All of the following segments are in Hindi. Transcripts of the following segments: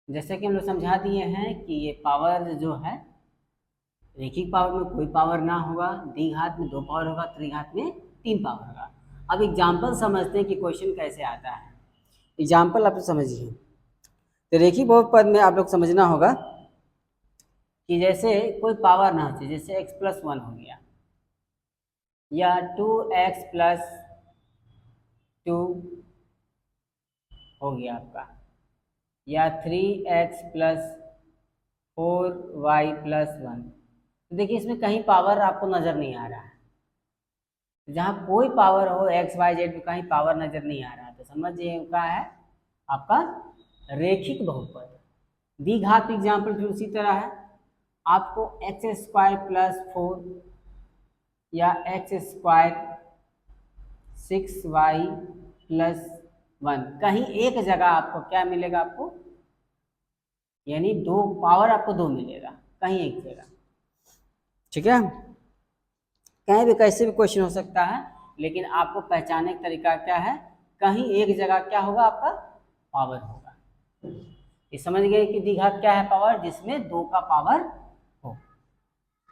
जैसे कि हम लोग समझा दिए हैं कि ये पावर जो है, रेखिक पावर में कोई पावर ना होगा, द्विघात में 2 पावर होगा, त्रिघात में 3 पावर होगा। अब एग्जाम्पल समझते हैं कि क्वेश्चन कैसे आता है। एग्जाम्पल आप समझिए, तो रेखिक बहुपद में आप लोग समझना होगा कि जैसे कोई पावर ना हो, जैसे x+1 हो गया, या 2x+2 हो गया आपका, या 3x+4y+1। तो देखिए इसमें कहीं पावर आपको नजर नहीं आ रहा है। जहाँ कोई पावर हो एक्स वाई जेड में कहीं पावर नजर नहीं आ रहा है, तो समझिए क्या है आपका रेखिक बहुपद। द्विघात एग्जाम्पल फिर उसी तरह है, आपको x² + 4 या x²6y+1 कहीं एक जगह आपको क्या मिलेगा, आपको यानी दो पावर आपको 2 मिलेगा कहीं एक जगह। ठीक है, कहीं भी कैसे भी क्वेश्चन हो सकता है, लेकिन आपको पहचानने का तरीका क्या है, कहीं एक जगह क्या होगा आपका पावर होगा। ये समझ गए कि द्विघात क्या है, पावर जिसमें 2 का पावर हो।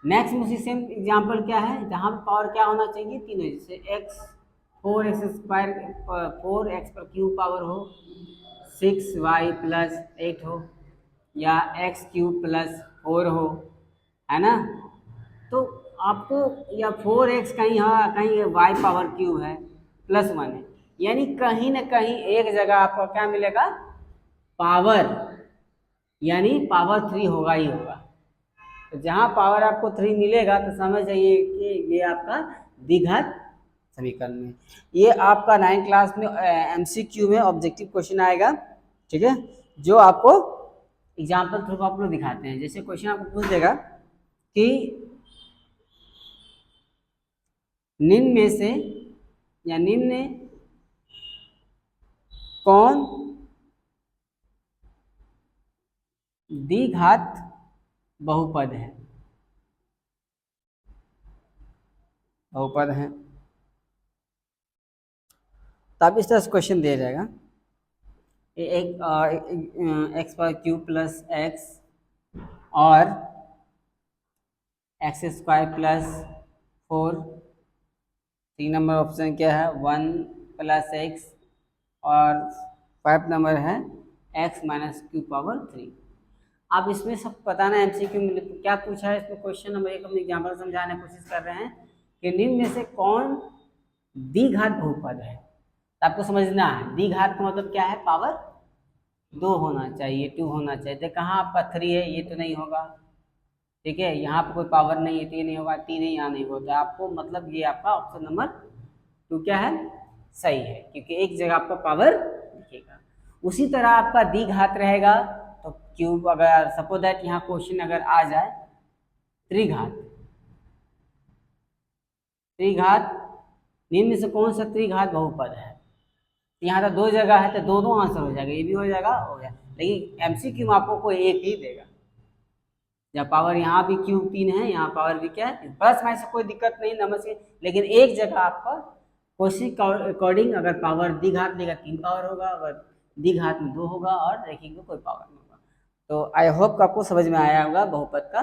नेक्स्ट उसी सेम एग्जांपल क्या है, जहां पे पावर क्या होना चाहिए, तीनों, जैसे x4x² पावर हो, 6y+8 हो, या x³ + 4 हो, है ना। तो आपको या 4x कहीं कहीं y³ है +1 है, यानी कहीं ना कहीं एक जगह आपको क्या मिलेगा, पावर, यानी पावर 3 होगा ही होगा। तो जहां पावर आपको 3 मिलेगा तो समझ जाइए कि ये आपका द्विघात समीकरण में। ये आपका 9th क्लास में MCQ में ऑब्जेक्टिव क्वेश्चन आएगा। ठीक है, जो आपको एग्जाम्पल थ्रू आप लोग दिखाते हैं। जैसे क्वेश्चन आपको पूछ देगा कि निम्न में से या निम्न कौन द्विघात बहुपद है, बहुपद है। तो आप इस तरह से क्वेश्चन दिया जाएगा, एक x³ + x और x² + 4। 3 नंबर ऑप्शन क्या है, 1 + x, और 5 नंबर है x−3। अब इसमें सब बताना है MCQ में क्या पूछा है। इसमें क्वेश्चन नंबर 1 हम एग्जाम्पल समझाने की कोशिश कर रहे हैं कि निम्न में से कौन द्विघात बहुपद है। तो आपको समझना है द्विघात का मतलब क्या है, पावर 2 होना चाहिए, 2 होना चाहिए। तो कहाँ आपका 3 है, ये तो नहीं होगा। ठीक है, यहाँ पे कोई पावर नहीं है तो ये नहीं होगा, 3 है यहाँ नहीं होता। आपको मतलब ये आपका ऑप्शन नंबर 2 क्या है, सही है, क्योंकि एक जगह आपका पावर दिखेगा। उसी तरह आपका द्विघात रहेगा, तो क्यूब, अगर सपोज दैट यहाँ क्वेश्चन अगर आ जाए त्रिघात, त्रिघात निम्न में से कौन सा त्रिघात बहुपद है, यहाँ तो 2 जगह है तो दोनों आंसर हो जाएगा, ये भी हो जाएगा, हो जाएगा। लेकिन MCQ में आपको कोई एक ही देगा, जब पावर यहाँ भी क्यूब 3 है, यहाँ पावर भी क्या है प्लस माइनस, कोई दिक्कत नहीं नंबर से। लेकिन एक जगह आपका क्वेश्चन अकॉर्डिंग अगर पावर द्विघात लेगा 3 पावर होगा, अगर द्विघात में 2 होगा, और रेखिक में कोई पावर नहीं होगा। तो आई होप आपको समझ में आया होगा बहुपद का